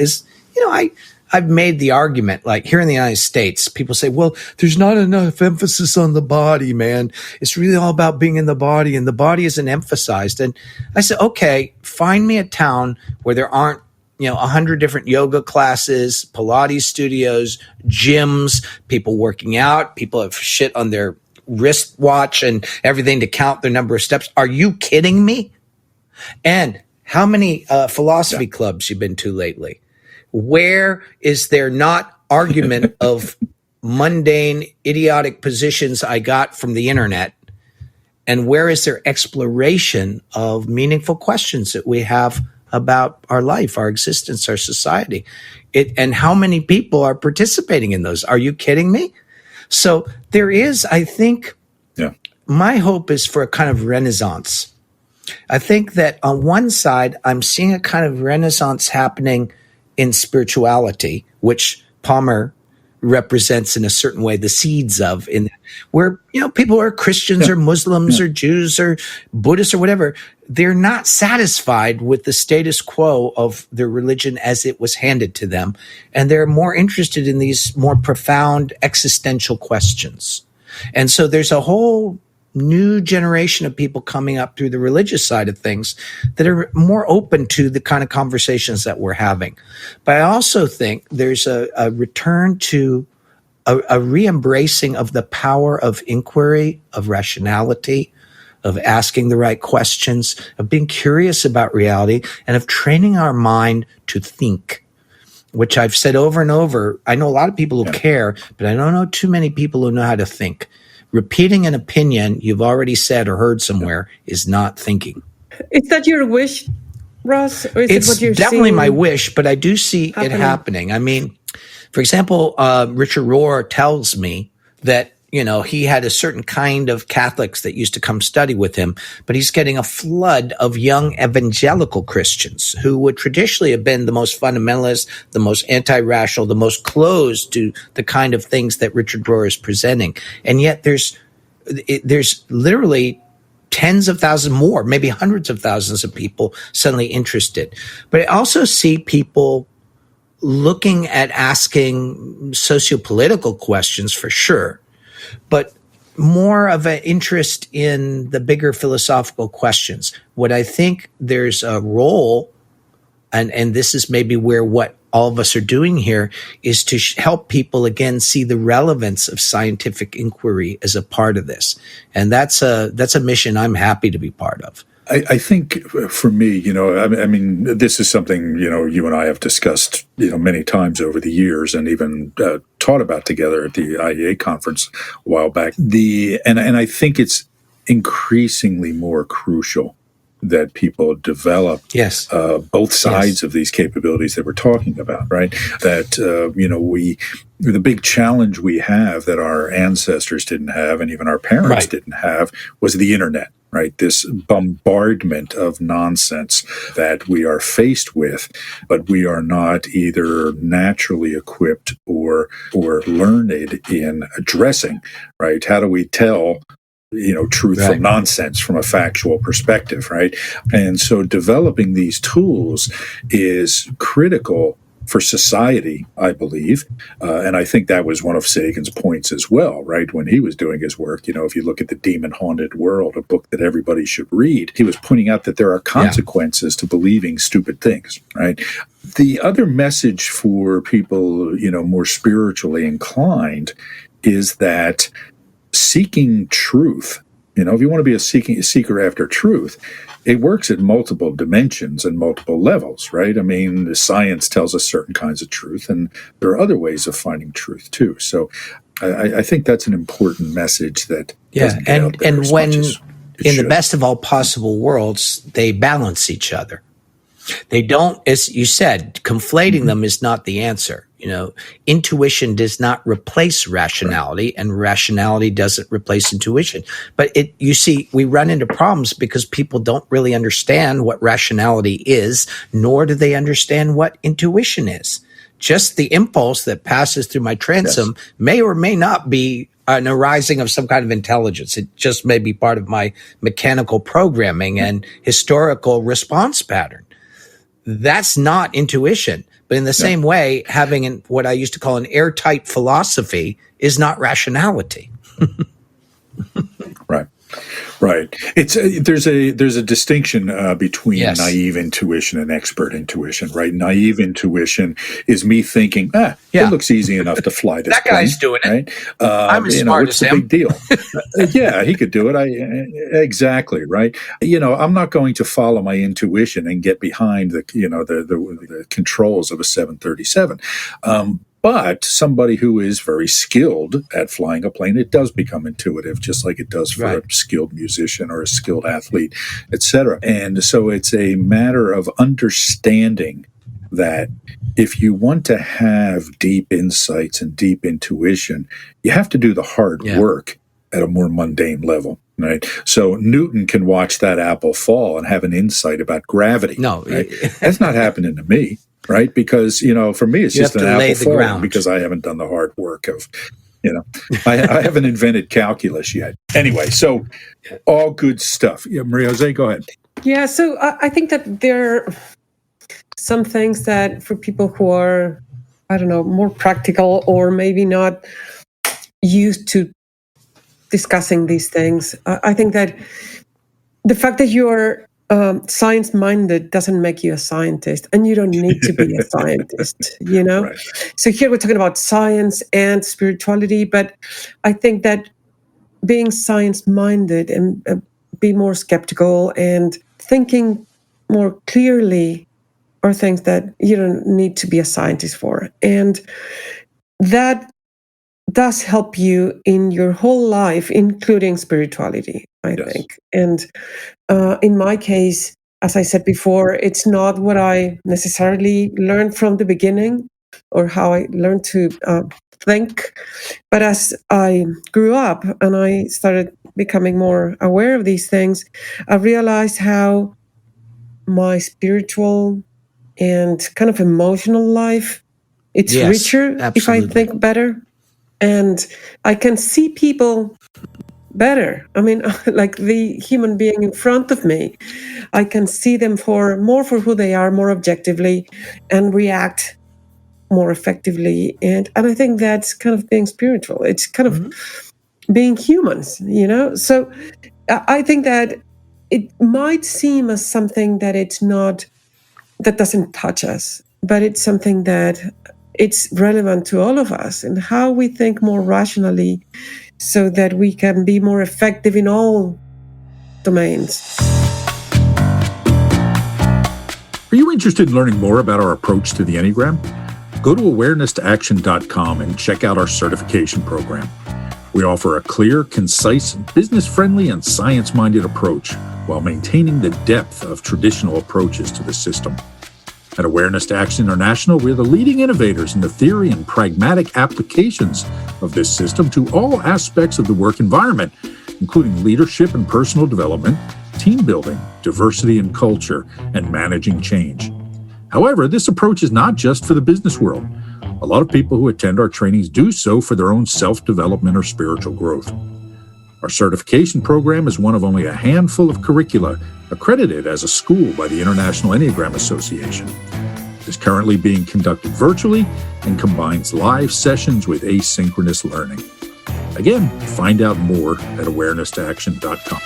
I've made the argument, like here in the United States, people say, well, there's not enough emphasis on the body, man. It's really all about being in the body, and the body isn't emphasized. And I said, okay, find me a town where there aren't 100 different yoga classes, Pilates studios, gyms, people working out, people have shit on their wristwatch and everything to count their number of steps. Are you kidding me? And how many philosophy clubs you've been to lately? Where is there not argument of mundane, idiotic positions I got from the internet? And where is there exploration of meaningful questions that we have about our life, our existence, our society? And how many people are participating in those? Are you kidding me? So there is, I think, my hope is for a kind of renaissance. I think that on one side, I'm seeing a kind of renaissance happening in spirituality, which Palmer represents in a certain way the seeds of, in where people are Christians or Muslims or Jews or Buddhists or whatever, they're not satisfied with the status quo of their religion as it was handed to them, and they're more interested in these more profound existential questions. And so there's a whole new generation of people coming up through the religious side of things that are more open to the kind of conversations that we're having. But I also think there's a return to a re-embracing of the power of inquiry, of rationality, of asking the right questions, of being curious about reality, and of training our mind to think, which I've said over and over. I know a lot of people who care, but I don't know too many people who know how to think. Repeating an opinion you've already said or heard somewhere is not thinking. Is that your wish, Russ? Or is it's it what you're definitely seeing my wish, but I do see it happening. I mean, for example, Richard Rohr tells me that, he had a certain kind of Catholics that used to come study with him, but he's getting a flood of young evangelical Christians who would traditionally have been the most fundamentalist, the most anti-rational, the most closed to the kind of things that Richard Rohr is presenting. And yet there's literally tens of thousands more, maybe hundreds of thousands of people suddenly interested. But I also see people looking at asking sociopolitical questions for sure. but more of an interest in the bigger philosophical questions. What I think there's a role, and this is maybe where what all of us are doing here, is to help people again see the relevance of scientific inquiry as a part of this. And that's a mission I'm happy to be part of. I think for me, I mean, this is something, you and I have discussed, many times over the years, and even taught about together at the IEA conference a while back. And I think it's increasingly more crucial that people develop both sides of these capabilities that we're talking about, right? That, the big challenge we have that our ancestors didn't have, and even our parents didn't have, was the internet. Right, this bombardment of nonsense that we are faced with, but we are not either naturally equipped or learned in addressing. Right, how do we tell truth from nonsense from a factual perspective? Right, and so developing these tools is critical for society, I believe. And I think that was one of Sagan's points as well, right? When he was doing his work, if you look at The Demon Haunted World, a book that everybody should read, he was pointing out that there are consequences to believing stupid things, right? The other message for people, more spiritually inclined is that seeking truth, if you want to be a seeker after truth, it works at multiple dimensions and multiple levels, right? I mean, the science tells us certain kinds of truth, and there are other ways of finding truth too. So I think that's an important message that doesn't get out there and as when much as it in should. the best of all possible worlds, they balance each other. They don't, as you said, conflating them is not the answer. Intuition does not replace rationality, and rationality doesn't replace intuition. But you see, we run into problems because people don't really understand what rationality is, nor do they understand what intuition is. Just the impulse that passes through my transom may or may not be an arising of some kind of intelligence. It just may be part of my mechanical programming and historical response pattern. That's not intuition. But in the same way, having what I used to call an airtight philosophy is not rationality. Right. It's there's a distinction between naive intuition and expert intuition, right? Naive intuition is me thinking, it looks easy enough to fly this that guy's plane, doing it. Right? I'm as smart what's as the him. big deal? Yeah, he could do it. Exactly, right? I'm not going to follow my intuition and get behind the controls of a 737. But somebody who is very skilled at flying a plane, it does become intuitive, just like it does for a skilled musician or a skilled athlete, etc. And so it's a matter of understanding that if you want to have deep insights and deep intuition, you have to do the hard work at a more mundane level. Right. So Newton can watch that apple fall and have an insight about gravity. No, right? That's not happening to me. Right. Because, for me, it's just an apple falling because I haven't done the hard work of, I haven't invented calculus yet. Anyway, so all good stuff. Yeah, Maria Jose, go ahead. Yeah. So I think that there are some things that for people who are, more practical or maybe not used to discussing these things, I think that the fact that you're science-minded doesn't make you a scientist, and you don't need to be a scientist, Right. So here we're talking about science and spirituality, but I think that being science-minded and be more skeptical and thinking more clearly are things that you don't need to be a scientist for. And that does help you in your whole life, including spirituality, I think. And in my case, as I said before, it's not what I necessarily learned from the beginning or how I learned to think. But as I grew up and I started becoming more aware of these things, I realized how my spiritual and kind of emotional life, it's richer if I think better. And I can see people better. I mean, like the human being in front of me, I can see them for who they are, more objectively, and react more effectively. And I think that's kind of being spiritual. It's kind of being humans, So I think that it might seem as something that that doesn't touch us, but it's something that it's relevant to all of us and how we think more rationally so that we can be more effective in all domains. Are you interested in learning more about our approach to the Enneagram? Go to awareness-to-action.com and check out our certification program. We offer a clear, concise, business-friendly, and science-minded approach while maintaining the depth of traditional approaches to the system. At Awareness to Action International, we're the leading innovators in the theory and pragmatic applications of this system to all aspects of the work environment, including leadership and personal development, team building, diversity and culture, and managing change. However, this approach is not just for the business world. A lot of people who attend our trainings do so for their own self-development or spiritual growth. Our certification program is one of only a handful of curricula accredited as a school by the International Enneagram Association. It is currently being conducted virtually and combines live sessions with asynchronous learning. Again, find out more at awareness-to-action.com.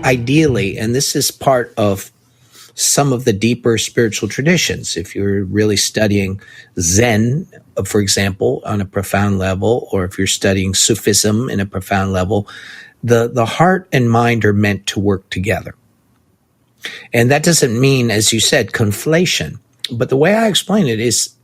Ideally, and this is part of some of the deeper spiritual traditions. If you're really studying Zen, for example, on a profound level, or if you're studying Sufism in a profound level, the heart and mind are meant to work together. And that doesn't mean, as you said, conflation. But the way I explain it is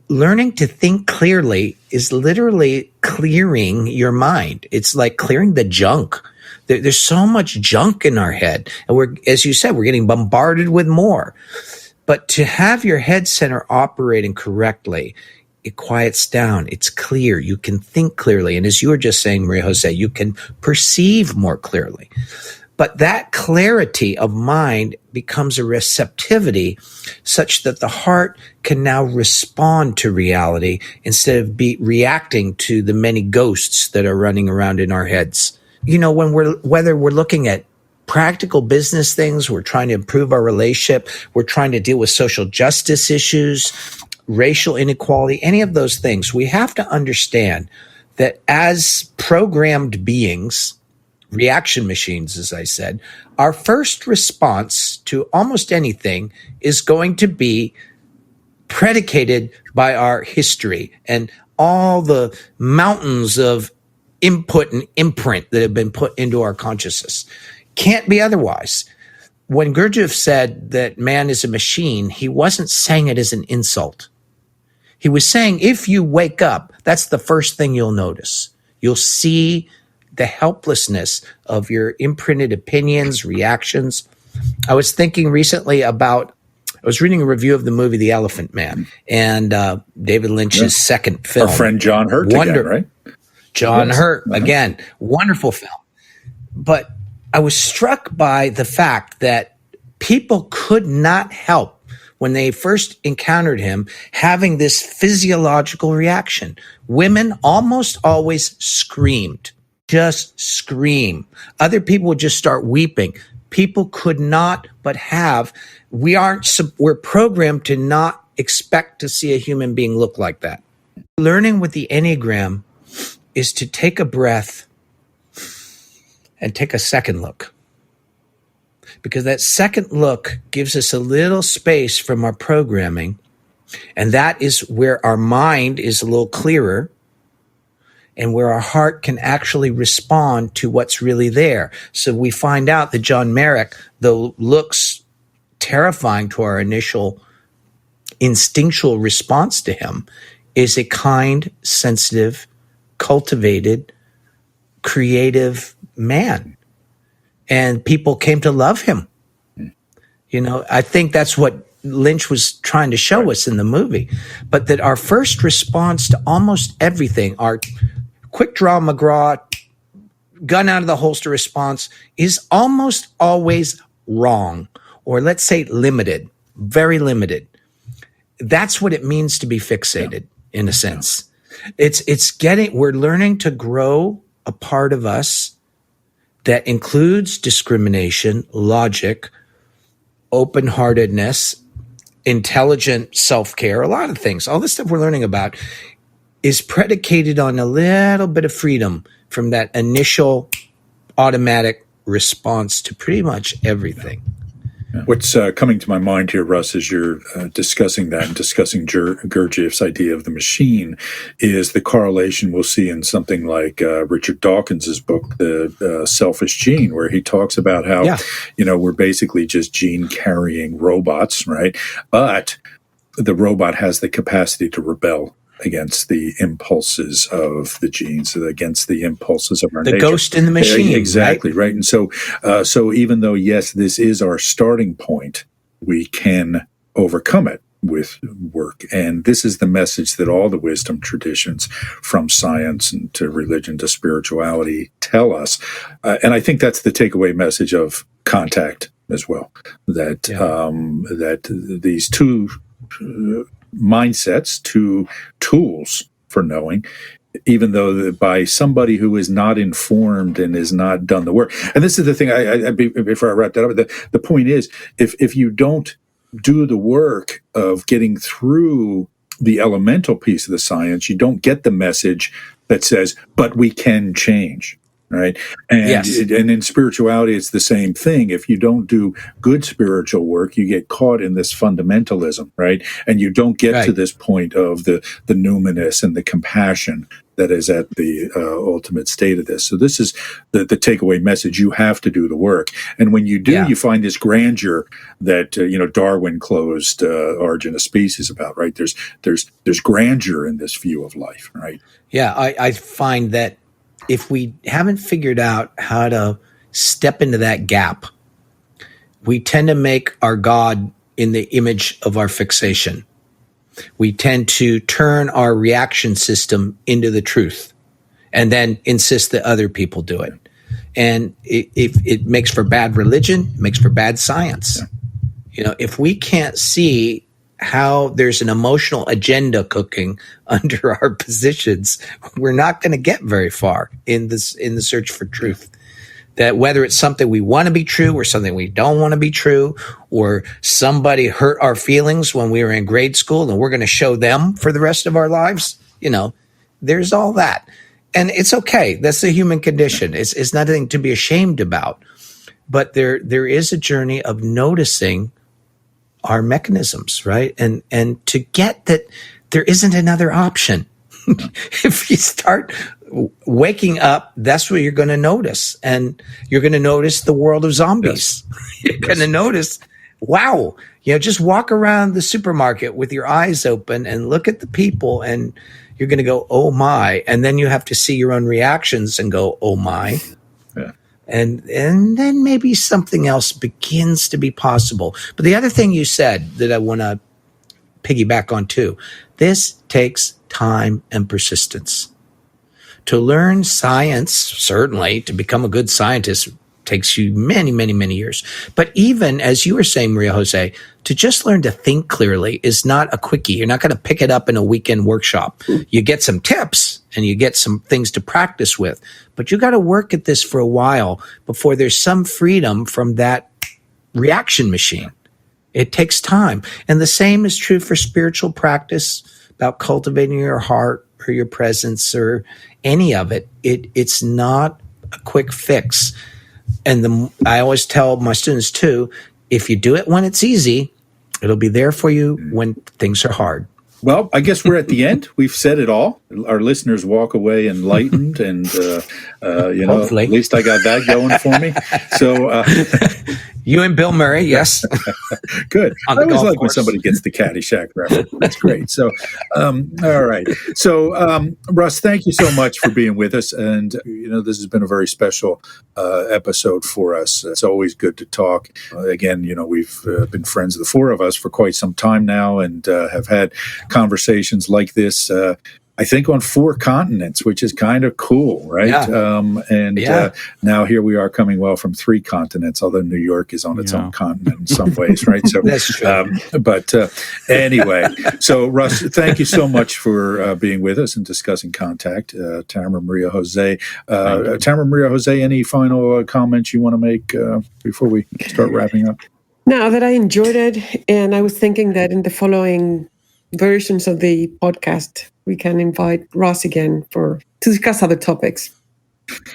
learning to think clearly is literally clearing your mind. It's like clearing the junk. There's so much junk in our head. And as you said, we're getting bombarded with more. But to have your head center operating correctly, it quiets down. It's clear. You can think clearly. And as you were just saying, Maria Jose, you can perceive more clearly. But that clarity of mind becomes a receptivity such that the heart can now respond to reality instead of reacting to the many ghosts that are running around in our heads. Whether we're looking at practical business things, we're trying to improve our relationship, we're trying to deal with social justice issues, racial inequality, any of those things, we have to understand that as programmed beings, reaction machines, as I said, our first response to almost anything is going to be predicated by our history and all the mountains of input and imprint that have been put into our consciousness. Can't be otherwise. When Gurdjieff said that man is a machine, he wasn't saying it as an insult. He was saying, if you wake up, that's the first thing you'll notice. You'll see the helplessness of your imprinted opinions, reactions. I was thinking recently I was reading a review of the movie The Elephant Man and David Lynch's second film. Our friend John Hurt again, right? John Hurt, again, wonderful film. But I was struck by the fact that people could not help, when they first encountered him, having this physiological reaction. Women almost always screamed, just scream. Other people would just start weeping. People could not but we're programmed to not expect to see a human being look like that. Learning with the Enneagram is to take a breath and take a second look. Because that second look gives us a little space from our programming, and that is where our mind is a little clearer and where our heart can actually respond to what's really there. So we find out that John Merrick, though looks terrifying to our initial instinctual response to him, is a kind, sensitive, cultivated, creative man. And people came to love him. I think that's what Lynch was trying to show us in the movie. But that our first response to almost everything, our quick draw McGraw, gun out of the holster response, is almost always wrong. Or let's say limited, very limited. That's what it means to be fixated, in a sense. We're learning to grow a part of us that includes discrimination, logic, open-heartedness, intelligent self-care, a lot of things. All this stuff we're learning about is predicated on a little bit of freedom from that initial automatic response to pretty much everything. What's coming to my mind here, Russ, as you're discussing that and discussing Gurdjieff's idea of the machine, is the correlation we'll see in something like Richard Dawkins's book, The Selfish Gene, where he talks about how, we're basically just gene-carrying robots, right? But the robot has the capacity to rebel against the impulses of the genes, against the impulses of our nature. The ghost in the machine. Exactly, right? And so even though, yes, this is our starting point, we can overcome it with work. And this is the message that all the wisdom traditions, from science and to religion to spirituality, tell us. And I think that's the takeaway message of Contact as well, that these two mindsets, two tools for knowing, even though by somebody who is not informed and has not done the work. And this is the thing, I before I wrap that up, the point is, if you don't do the work of getting through the elemental piece of the science, you don't get the message that says, but we can change. Right. And and in spirituality, it's the same thing. If you don't do good spiritual work, you get caught in this fundamentalism, right? And you don't get to this point of the numinous and the compassion that is at the ultimate state of this. So this is the takeaway message. You have to do the work. And when you do, you find this grandeur that, Darwin closed Origin of Species about, right? There's grandeur in this view of life, right? Yeah, I find that if we haven't figured out how to step into that gap, we tend to make our God in the image of our fixation. We tend to turn our reaction system into the truth and then insist that other people do it. And it makes for bad religion, it makes for bad science. If we can't see how there's an emotional agenda cooking under our positions, we're not going to get very far in the search for truth. That whether it's something we want to be true or something we don't want to be true, or somebody hurt our feelings when we were in grade school and we're going to show them for the rest of our lives, there's all that. And it's okay. That's the human condition. It's nothing to be ashamed about. But there is a journey of noticing our mechanisms, right? And to get that there isn't another option. If you start waking up, that's what you're going to notice. And you're going to notice the world of zombies. You're going to notice, wow, just walk around the supermarket with your eyes open and look at the people, and you're going to go, oh my. And then you have to see your own reactions and go, oh my. And then maybe something else begins to be possible. But the other thing you said that I want to piggyback on too, this takes time and persistence. To learn science, certainly, to become a good scientist, takes you many, many, many years. But even, as you were saying, Maria Jose, to just learn to think clearly is not a quickie. You're not going to pick it up in a weekend workshop. You get some tips and you get some things to practice with. But you got to work at this for a while before there's some freedom from that reaction machine. It takes time. And the same is true for spiritual practice, about cultivating your heart or your presence or any of it. It's not a quick fix. And I always tell my students too, if you do it when it's easy, it'll be there for you when things are hard. Well, I guess we're at the end. We've said it all. Our listeners walk away enlightened, and Hopefully. at least I got that going for me. So you and Bill Murray, yes. Good. I always like when somebody gets the Caddyshack reference. That's great. So, all right. So, Russ, thank you so much for being with us. And, this has been a very special episode for us. It's always good to talk. Again, we've been friends, the four of us, for quite some time now, and have had conversations like this, I think, on 4 continents, which is kind of cool, right? Yeah. Now here we are coming from 3 continents, although New York is on its own continent in some ways, right? So that's true. But anyway, so Russ, thank you so much for being with us and discussing Contact. Tamara Maria Jose. Tamara Maria Jose, any final comments you want to make before we start wrapping up? No, that I enjoyed it. And I was thinking that in the following versions of the podcast, we can invite Russ again to discuss other topics.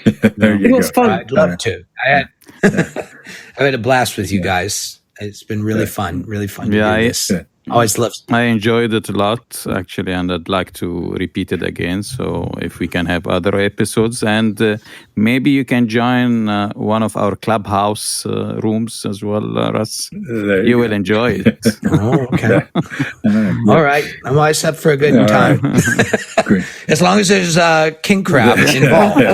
It was fun. I'd love to. I had a blast with you guys. It's been really fun. Really fun to do this. Always love. I enjoyed it a lot, actually, and I'd like to repeat it again. So if we can have other episodes, and maybe you can join one of our clubhouse rooms as well, Russ. You will enjoy it. Oh, okay. All right. I'm always up for a good time. As long as there's king crabs involved.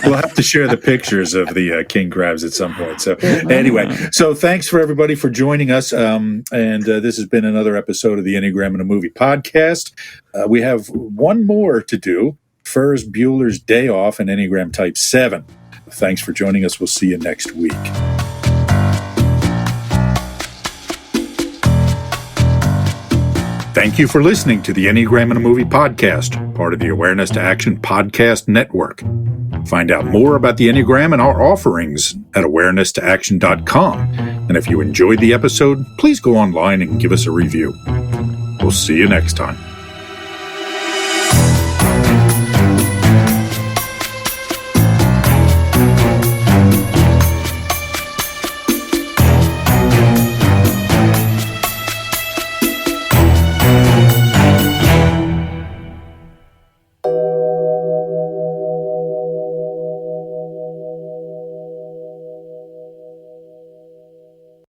We'll have to share the pictures of the king crabs at some point. So anyway, so thanks for everybody for joining us. And this has been another episode of the Enneagram in a Movie podcast. We have one more to do. Ferris Bueller's Day Off and Enneagram Type 7. Thanks for joining us. We'll see you next week. Thank you for listening to the Enneagram in a Movie podcast, part of the Awareness to Action podcast network. Find out more about the Enneagram and our offerings at awareness-to-action.com. And if you enjoyed the episode, please go online and give us a review. We'll see you next time.